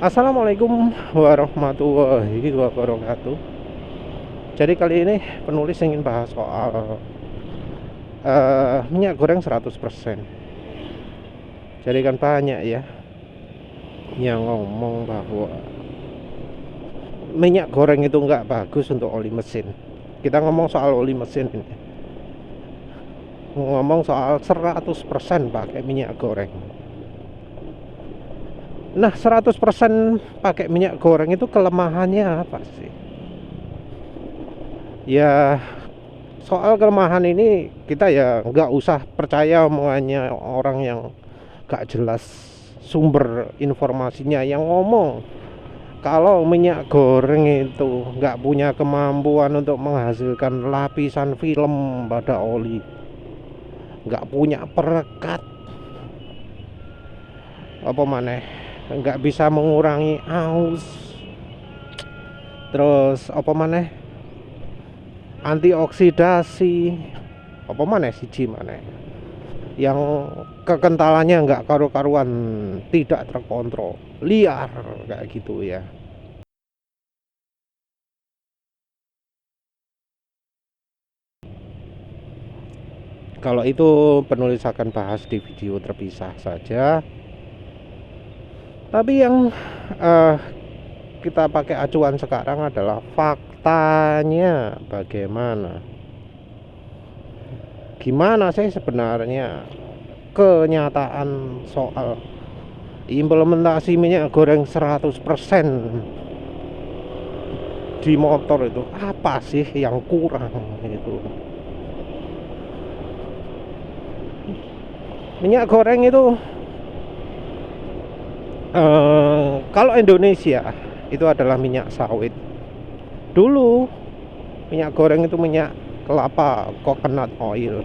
Assalamualaikum warahmatullahi wabarakatuh. Jadi kali ini penulis ingin bahas soal minyak goreng 100%. Jadi kan banyak ya yang ngomong bahwa minyak goreng itu nggak bagus untuk oli mesin. Kita ngomong soal oli mesin ini, ngomong soal 100% pakai minyak goreng. Nah, 100% pakai minyak goreng itu kelemahannya apa sih? Ya, soal kelemahan ini kita ya nggak usah percaya omongannya orang yang gak jelas sumber informasinya, yang ngomong kalau minyak goreng itu nggak punya kemampuan untuk menghasilkan lapisan film pada oli, nggak punya perekat, apa maneh, nggak bisa mengurangi aus, terus apa maneh, antioksidasi, apa maneh siji maneh yang kekentalannya nggak karu-karuan, tidak terkontrol, liar kayak gitu ya. Kalau itu penulis akan bahas di video terpisah saja. Tapi yang eh, kita pakai acuan sekarang adalah faktanya bagaimana. Gimana sih sebenarnya kenyataan soal implementasi minyak goreng 100% di motor itu, apa sih yang kurang itu. Minyak goreng itu kalau Indonesia itu adalah minyak sawit. Dulu minyak goreng itu minyak kelapa, coconut oil.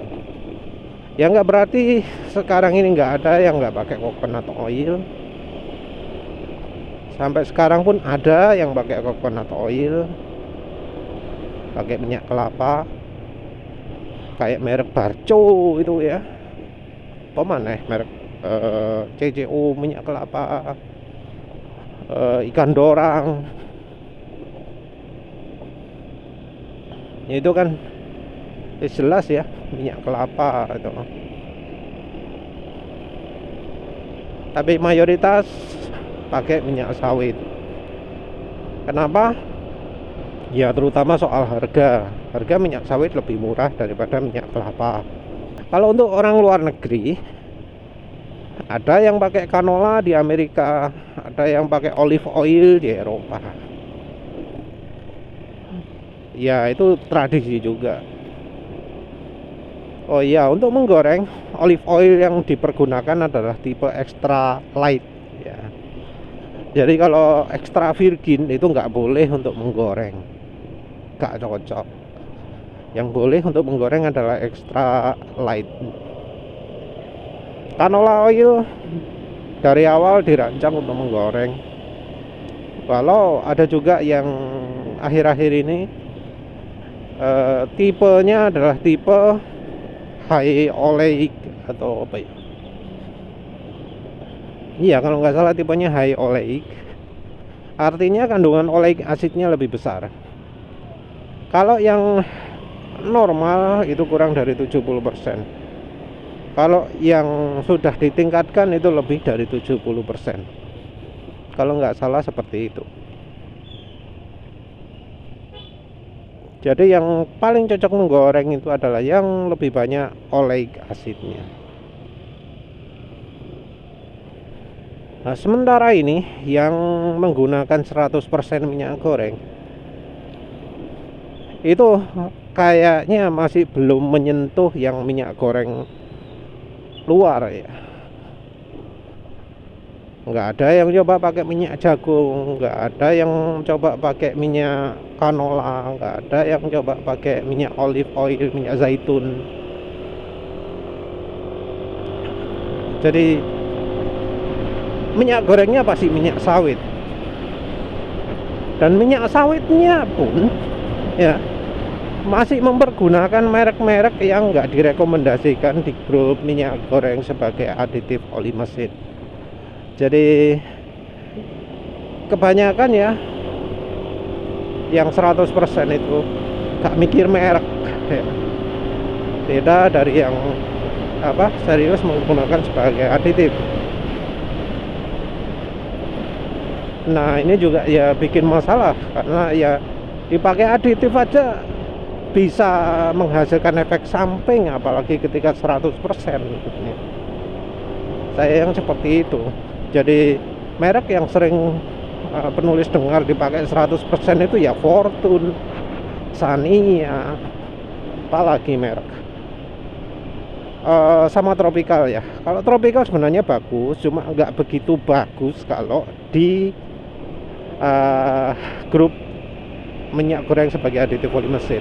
Ya nggak berarti sekarang ini nggak ada yang nggak pakai coconut oil. Sampai sekarang pun ada yang pakai coconut oil, pakai minyak kelapa, kayak merek Barco itu ya. Apa mana merek CCO minyak kelapa, ikan dorang. Itu kan jelas ya, minyak kelapa itu. Tapi mayoritas pakai minyak sawit. Kenapa? Ya terutama soal harga. Harga minyak sawit lebih murah daripada minyak kelapa. Kalau untuk orang luar negeri, ada yang pakai canola di Amerika, ada yang pakai olive oil di Eropa. Ya itu tradisi juga. Oh iya, untuk menggoreng, olive oil yang dipergunakan adalah tipe extra light ya. Jadi kalau extra virgin itu nggak boleh untuk menggoreng, nggak cocok. Yang boleh untuk menggoreng adalah extra light. Canola oil dari awal dirancang untuk menggoreng. Walau ada juga yang akhir-akhir ini tipenya adalah tipe high oleic atau apa ya? Iya, kalau nggak salah tipenya high oleic. Artinya kandungan oleic asidnya lebih besar. Kalau yang normal itu kurang dari 70%. Kalau yang sudah ditingkatkan itu lebih dari 70%. Kalau nggak salah seperti itu. Jadi yang paling cocok menggoreng itu adalah yang lebih banyak oleic asidnya. Nah, sementara ini yang menggunakan 100% minyak goreng itu kayaknya masih belum menyentuh yang minyak goreng luar ya. Nggak ada yang coba pakai minyak jagung, nggak ada yang coba pakai minyak canola, nggak ada yang coba pakai minyak olive oil, minyak zaitun. Jadi minyak gorengnya pasti minyak sawit, dan minyak sawitnya pun ya masih mempergunakan merek-merek yang nggak direkomendasikan di grup minyak goreng sebagai aditif oli mesin. Jadi kebanyakan ya yang 100% itu gak mikir merek ya. Beda dari yang serius menggunakan sebagai aditif. Nah ini juga ya bikin masalah, karena ya dipakai aditif aja bisa menghasilkan efek samping, apalagi ketika 100%. Saya yang seperti itu. Jadi merek yang sering penulis dengar dipakai 100% itu ya Fortune, Xania, apalagi merek. Sama Tropical ya. Kalau Tropical sebenarnya bagus, cuma nggak begitu bagus kalau di grup minyak goreng sebagai aditif oli mesin.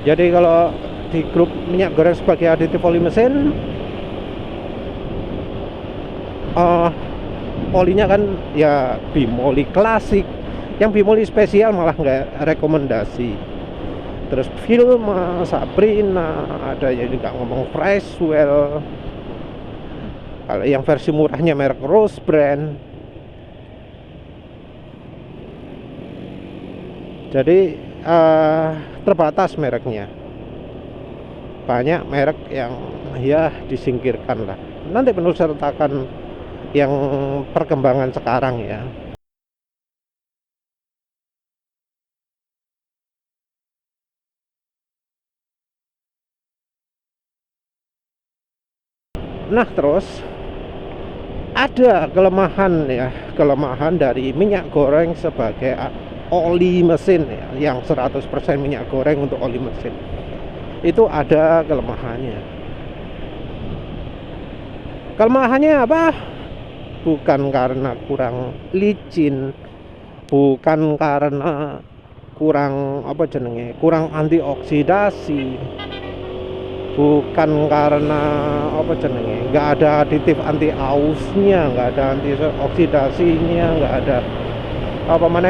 Jadi kalau di grup minyak goreng sebagai aditif oli mesin, olinya kan ya bimoli klasik. Yang bimoli spesial malah nggak rekomendasi. Terus Vilma, Sabrina, ada yang juga ngomong Freshwell. Kalau yang versi murahnya merek Rose Brand. Jadi terbatas mereknya. Banyak merek yang ya disingkirkan lah. Nanti penulis sertakan yang perkembangan sekarang ya. Nah terus ada kelemahan dari minyak goreng sebagai oli mesin ya, yang 100% minyak goreng untuk oli mesin. Itu ada kelemahannya. Kelemahannya apa? Bukan karena kurang licin, bukan karena kurang kurang antioksidasi, bukan karena nggak ada aditif anti ausnya, nggak ada anti oksidasinya, nggak ada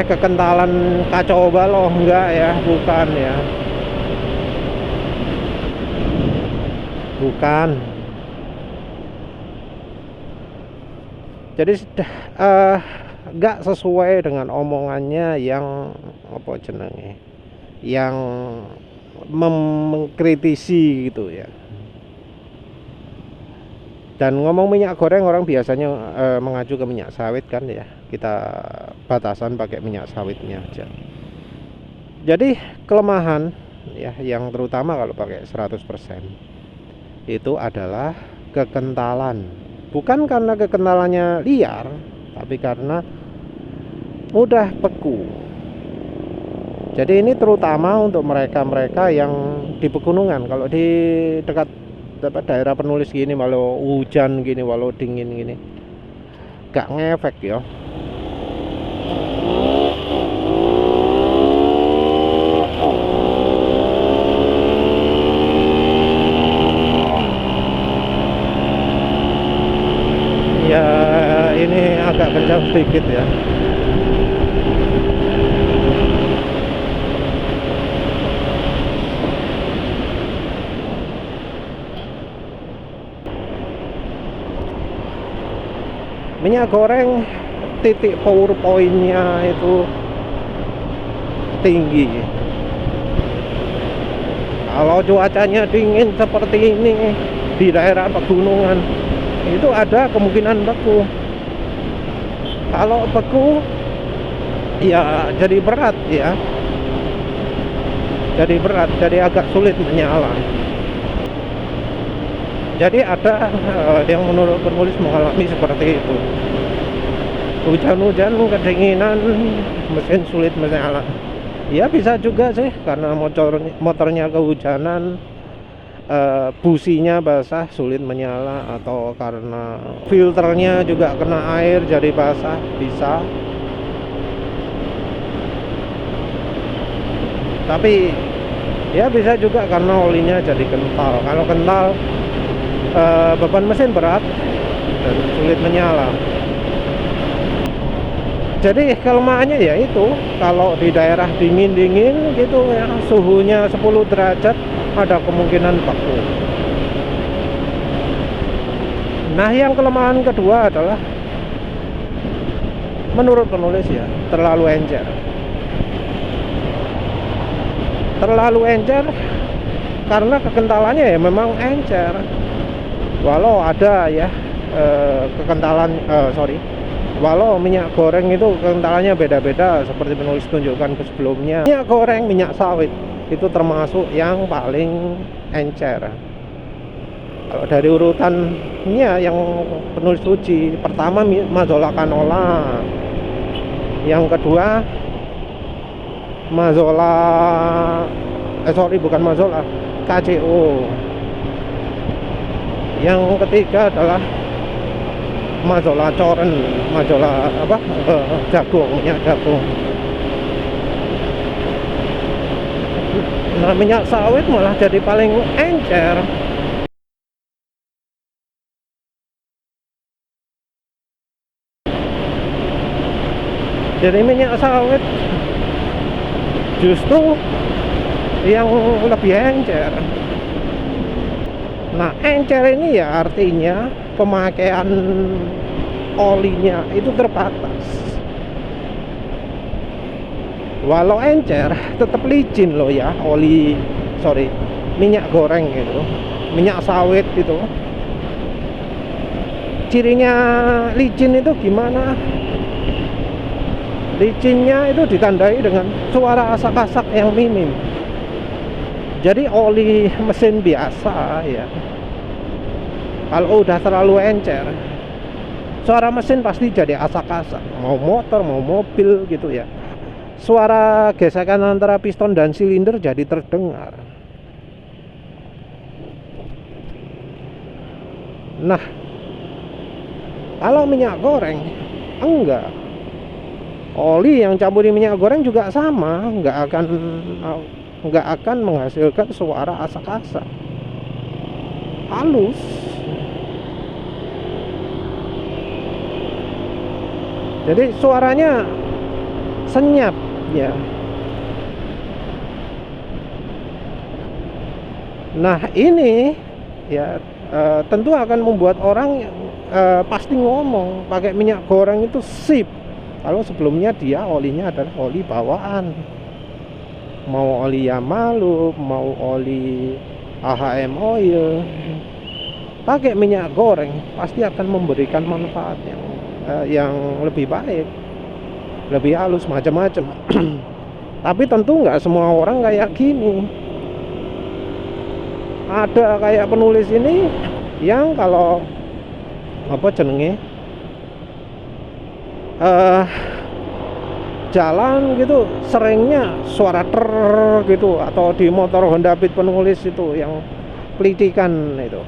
kekentalan kacau balau, enggak ya, bukan ya, bukan. Jadi nggak sesuai dengan omongannya yang yang mengkritisi gitu ya. Dan ngomong minyak goreng, orang biasanya mengacu ke minyak sawit kan ya. Kita batasan pakai minyak sawitnya aja. Jadi kelemahan ya, yang terutama kalau pakai 100% itu adalah kekentalan. Bukan karena kekentalannya liar, tapi karena mudah beku. Jadi ini terutama untuk mereka-mereka yang di pegunungan. Kalau di dekat daerah penulis gini, walau hujan gini, walau dingin gini, gak ngefek ya. Ya ini agak kencang sedikit ya. Minyak goreng titik power point-nya itu tinggi. Kalau cuacanya dingin seperti ini di daerah pegunungan, itu ada kemungkinan beku. Kalau beku ya jadi berat ya, jadi agak sulit menyala. Jadi ada yang menurut penulis mengalami seperti itu. Hujan-hujan, kedinginan, mesin sulit menyala. Ya bisa juga sih, karena motornya kehujanan, businya basah sulit menyala, atau karena filternya juga kena air jadi basah, bisa. Tapi ya bisa juga karena olinya jadi kental. Kalau kental, beban mesin berat dan sulit menyala. Jadi kelemahannya ya itu, kalau di daerah dingin-dingin gitu ya, suhunya 10 derajat, ada kemungkinan beku. Nah, yang kelemahan kedua adalah menurut penulis ya, terlalu encer. Terlalu encer karena kekentalannya ya memang encer. Walau ada ya kekentalan walau minyak goreng itu kekentalannya beda-beda seperti penulis tunjukkan ke sebelumnya. Minyak goreng, minyak sawit itu termasuk yang paling encer. Kalau dari urutannya yang penulis uji, pertama Mazola canola, yang kedua Mazola bukan Mazola, KCO, yang ketiga adalah Mazola coren, Mazola jagung, minyak jagung. Nah, minyak sawit malah jadi paling encer. Jadi minyak sawit justru yang lebih encer. Nah, encer ini ya artinya pemakaian olinya itu terbatas. Walau encer, tetap licin loh ya minyak goreng gitu, minyak sawit gitu. Cirinya licin itu gimana? Licinnya itu ditandai dengan suara asak-asak yang minim. Jadi oli mesin biasa ya, kalau udah terlalu encer, suara mesin pasti jadi asak-asak. Mau motor, mau mobil gitu ya, suara gesekan antara piston dan silinder jadi terdengar. Nah, kalau minyak goreng enggak. Oli yang campuri minyak goreng juga sama, nggak akan menghasilkan suara asak-asak, halus. Jadi suaranya senyap ya. Nah, ini ya tentu akan membuat orang pasti ngomong pakai minyak goreng itu sip. Kalau sebelumnya dia olinya adalah oli bawaan, mau oli Yamalum, mau oli AHM oil, pakai minyak goreng pasti akan memberikan manfaat yang lebih baik, lebih halus, macam-macam. Tapi tentu nggak semua orang kayak gini. Ada kayak penulis ini yang kalau jalan gitu seringnya suara ter gitu, atau di motor Honda Beat penulis itu yang pelitikan itu.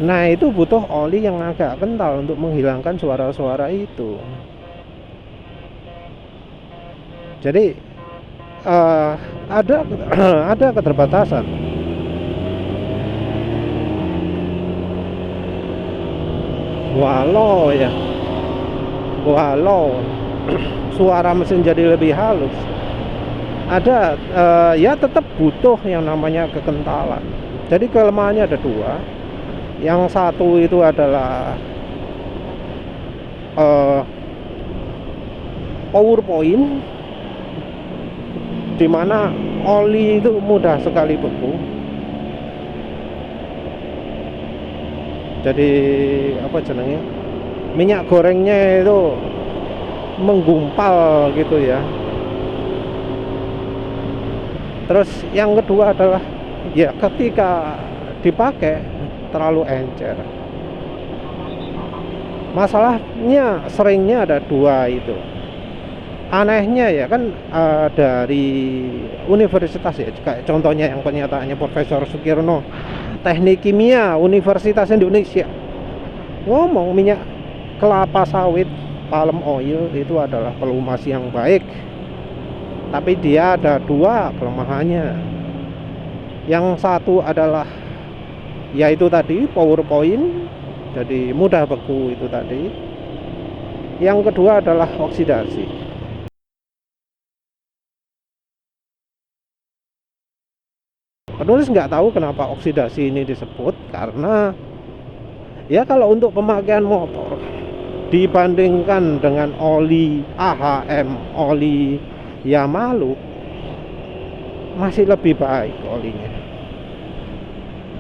Nah, itu butuh oli yang agak kental untuk menghilangkan suara-suara itu. Jadi ada keterbatasan. Walau suara mesin jadi lebih halus, ada ya tetap butuh yang namanya kekentalan. Jadi kelemahannya ada dua. Yang satu itu adalah power point, dimana oli itu mudah sekali beku. Jadi minyak gorengnya itu menggumpal gitu ya. Terus yang kedua adalah ya ketika dipakai terlalu encer. Masalahnya seringnya ada dua itu. Anehnya ya kan dari universitas ya, kayak contohnya yang pernyataannya Profesor Sukirno, Teknik Kimia Universitas Indonesia, ngomong minyak kelapa sawit palm oil itu adalah pelumas yang baik, tapi dia ada dua kelemahannya. Yang satu adalah yaitu tadi power point, jadi mudah beku itu tadi. Yang kedua adalah oksidasi. Penulis nggak tahu kenapa oksidasi ini disebut, karena Ya kalau untuk pemakaian motor dibandingkan dengan oli AHM, oli Yamalu, masih lebih baik olinya,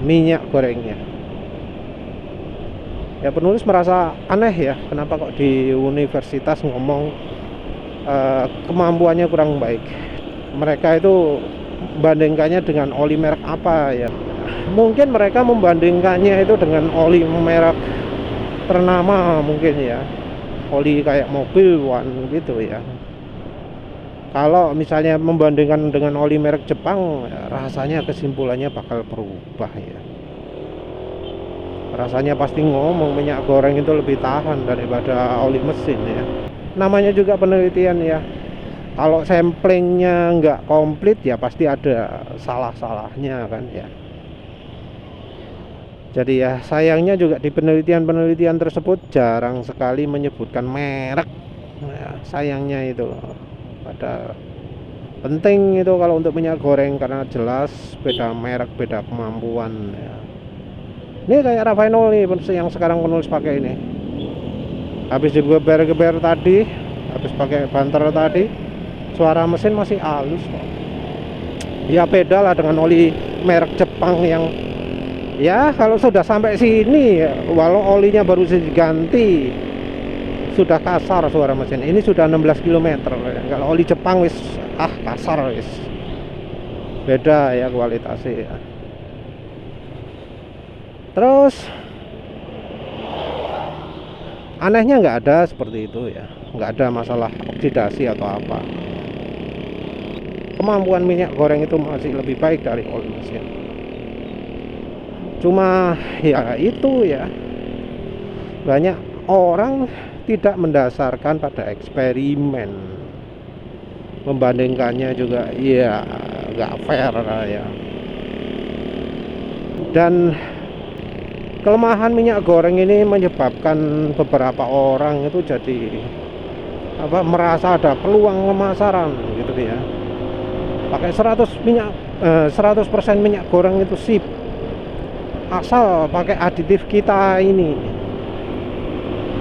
minyak gorengnya. Ya penulis merasa aneh ya, kenapa kok di universitas ngomong kemampuannya kurang baik. Mereka itu bandingkannya dengan oli merek apa ya? Mungkin mereka membandingkannya itu dengan oli merek ternama mungkin ya, oli kayak mobil one gitu ya. Kalau misalnya membandingkan dengan oli merek Jepang, rasanya kesimpulannya bakal berubah ya. Rasanya pasti ngomong minyak goreng itu lebih tahan daripada oli mesin ya. Namanya juga penelitian ya. Kalau samplingnya nggak komplit ya pasti ada salah-salahnya kan ya. Jadi ya sayangnya juga di penelitian-penelitian tersebut jarang sekali menyebutkan merek ya, sayangnya itu. Pada penting itu kalau untuk minyak goreng, karena jelas beda merek, beda kemampuan ya. Ini kayak Rafainol nih yang sekarang penulis pakai ini, habis digeber-geber tadi, habis pakai banter tadi, suara mesin masih halus kok. Ya beda lah dengan oli merek Jepang yang ya kalau sudah sampai sini, walau olinya baru diganti, sudah kasar suara mesin. Ini sudah 16 km. Kalau oli Jepang wis kasar wis. Beda ya kualitasnya ya. Terus anehnya nggak ada seperti itu ya, nggak ada masalah oksidasi atau apa. Kemampuan minyak goreng itu masih lebih baik dari oli mesin. Cuma ya itu ya, banyak orang tidak mendasarkan pada eksperimen, membandingkannya juga ya nggak fair ya. Dan kelemahan minyak goreng ini menyebabkan beberapa orang itu jadi merasa ada peluang pemasaran gitu ya. Pakai 100% minyak goreng itu sip, asal pakai aditif kita ini.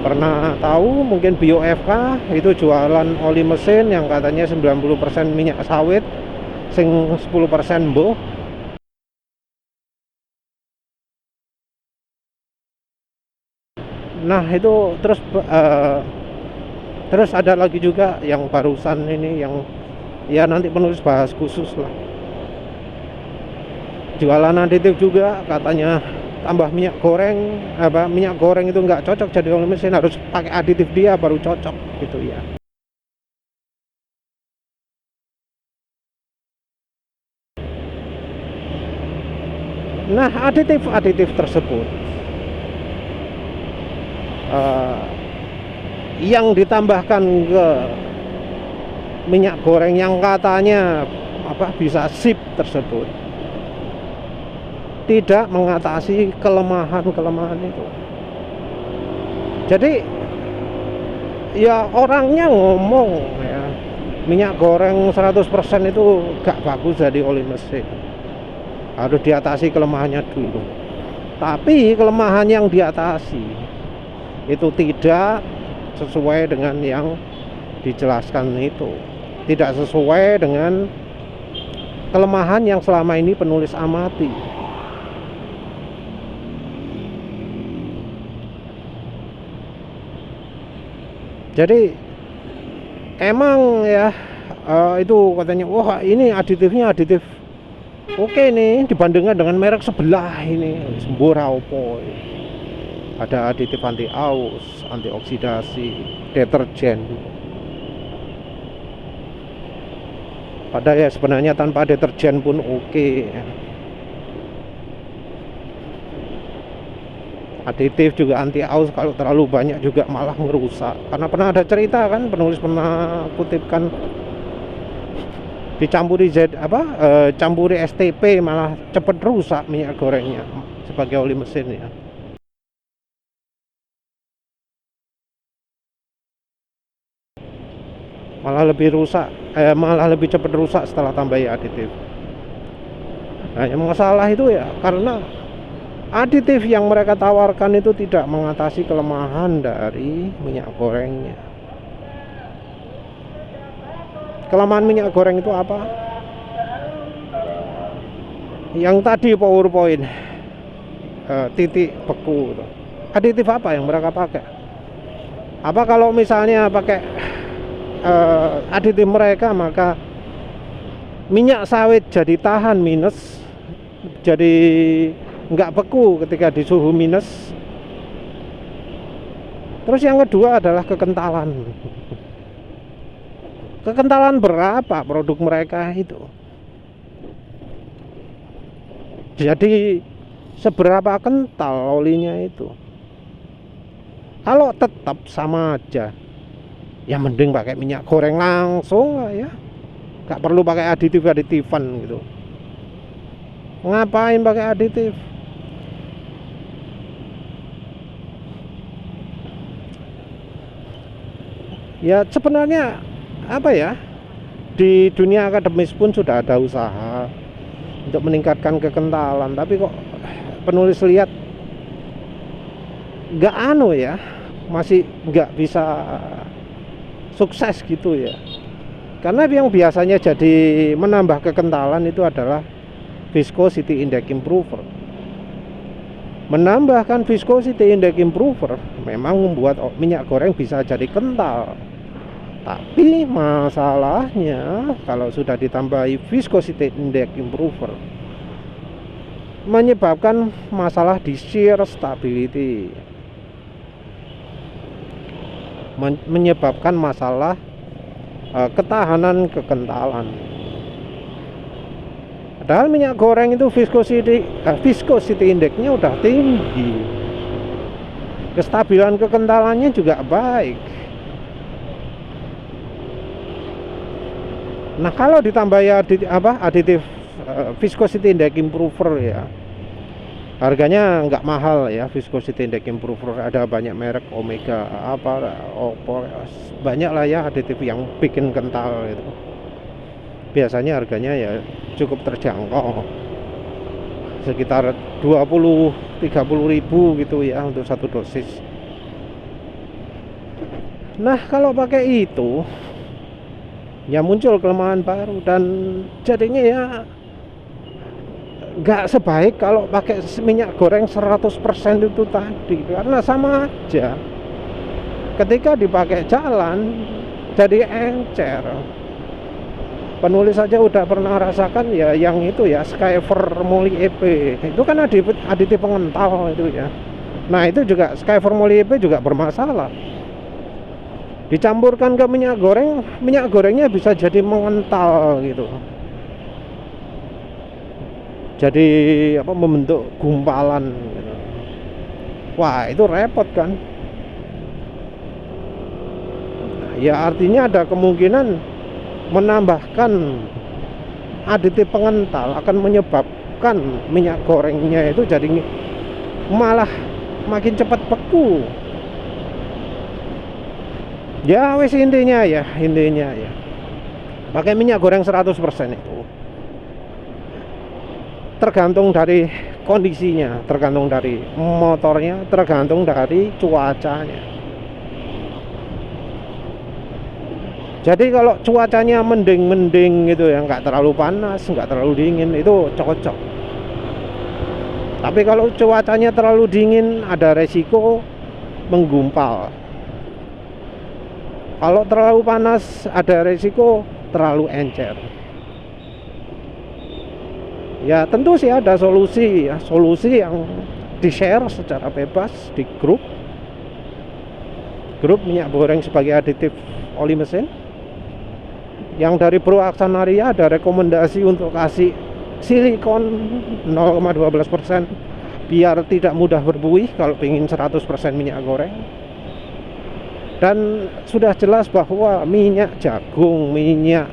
Pernah tahu mungkin BioFK itu jualan oli mesin yang katanya 90% minyak sawit, sing 10% boh. Nah itu terus ada lagi juga yang barusan ini, yang ya nanti penulis bahas khusus lah, jualan aditif juga, katanya tambah minyak goreng itu nggak cocok jadi oli mesin, harus pakai aditif dia baru cocok gitu ya. Nah aditif tersebut yang ditambahkan ke minyak goreng yang katanya bisa sip tersebut tidak mengatasi kelemahan itu. Jadi ya orangnya ngomong ya, minyak goreng 100% itu gak bagus jadi oli mesin, harus diatasi kelemahannya dulu. Tapi kelemahan yang diatasi itu tidak sesuai dengan yang dijelaskan itu, tidak sesuai dengan kelemahan yang selama ini penulis amati. Jadi emang ya itu katanya wah ini aditifnya aditif oke nih dibandingkan dengan merek sebelah ini, Sembora opo. Ada aditif anti aus, anti oksidasi, deterjen. Padahal ya sebenarnya tanpa deterjen pun oke. Aditif juga anti aus kalau terlalu banyak juga malah merusak. Karena pernah ada cerita kan, penulis pernah kutipkan dicampuri campuri STP malah cepet rusak minyak gorengnya sebagai oli mesin ya. Malah lebih cepat rusak setelah tambahi aditif. Nah yang masalah itu ya karena Aditif yang mereka tawarkan itu tidak mengatasi kelemahan dari minyak gorengnya. Kelemahan minyak goreng itu apa? Yang tadi PowerPoint titik beku itu. Aditif apa yang mereka pakai? Apa kalau misalnya pakai aditif mereka, maka minyak sawit jadi tahan minus, jadi nggak beku ketika di suhu minus. Terus yang kedua adalah kekentalan. Kekentalan berapa produk mereka itu? Jadi seberapa kental olinya itu? Kalau tetap sama aja, ya mending pakai minyak goreng langsung lah ya. Gak perlu pakai aditif-aditifan gitu. Ngapain pakai aditif? Ya sebenarnya apa ya, di dunia akademis pun sudah ada usaha untuk meningkatkan kekentalan, tapi kok penulis lihat nggak masih nggak bisa sukses gitu ya. Karena yang biasanya jadi menambah kekentalan itu adalah viscosity index improver. Menambahkan viscosity index improver memang membuat minyak goreng bisa jadi kental. Tapi masalahnya kalau sudah ditambahi viscosity index improver menyebabkan masalah di shear stability, menyebabkan masalah ketahanan kekentalan. Padahal minyak goreng itu viscosity indexnya udah tinggi, kestabilan kekentalannya juga baik. Nah kalau ditambah aditif viscosity index improver ya, harganya nggak mahal ya. Viscosity index improver ada banyak merek, Omega banyak lah ya aditif yang bikin kental itu. Biasanya harganya ya cukup terjangkau, sekitar 20-30 ribu gitu ya untuk satu dosis. Nah kalau pakai itu ya muncul kelemahan baru, dan jadinya ya nggak sebaik kalau pakai minyak goreng 100% itu tadi. Karena sama aja, ketika dipakai jalan jadi encer. Penulis saja udah pernah rasakan ya yang itu ya, Skyfer Moly EP itu kan aditif pengental itu ya. Nah itu juga Skyfer Moly EP juga bermasalah. Dicampurkan ke minyak goreng, minyak gorengnya bisa jadi mengental gitu. Jadi membentuk gumpalan gitu. Wah itu repot kan. Ya artinya ada kemungkinan menambahkan aditif pengental akan menyebabkan minyak gorengnya itu jadi malah makin cepat beku. Ya wis intinya ya pakai minyak goreng 100% itu tergantung dari kondisinya, tergantung dari motornya, tergantung dari cuacanya. Jadi kalau cuacanya mending gitu ya, nggak terlalu panas, nggak terlalu dingin, itu cocok. Tapi kalau cuacanya terlalu dingin ada resiko menggumpal. Kalau terlalu panas ada resiko terlalu encer. Ya tentu sih ada solusi yang di-share secara bebas di grup minyak goreng sebagai aditif oli mesin. Yang dari Pro Aksanaria ada rekomendasi untuk kasih silikon 0,12% biar tidak mudah berbuih kalau ingin 100% minyak goreng. Dan sudah jelas bahwa minyak jagung, minyak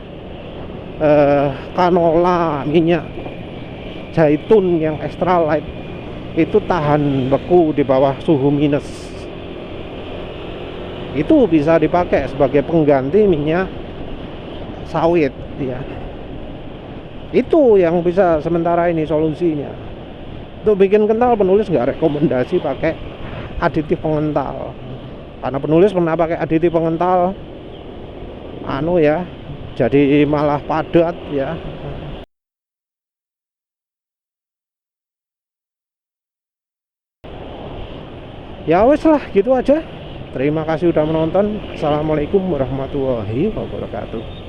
canola, minyak zaitun yang extra light itu tahan beku di bawah suhu minus. Itu bisa dipakai sebagai pengganti minyak sawit ya. Itu yang bisa sementara ini solusinya. Untuk bikin kental penulis nggak rekomendasi pakai aditif pengental, karena penulis pernah pakai aditif pengental ya, jadi malah padat ya. Ya wes lah, gitu aja. Terima kasih udah menonton. Assalamualaikum warahmatullahi wabarakatuh.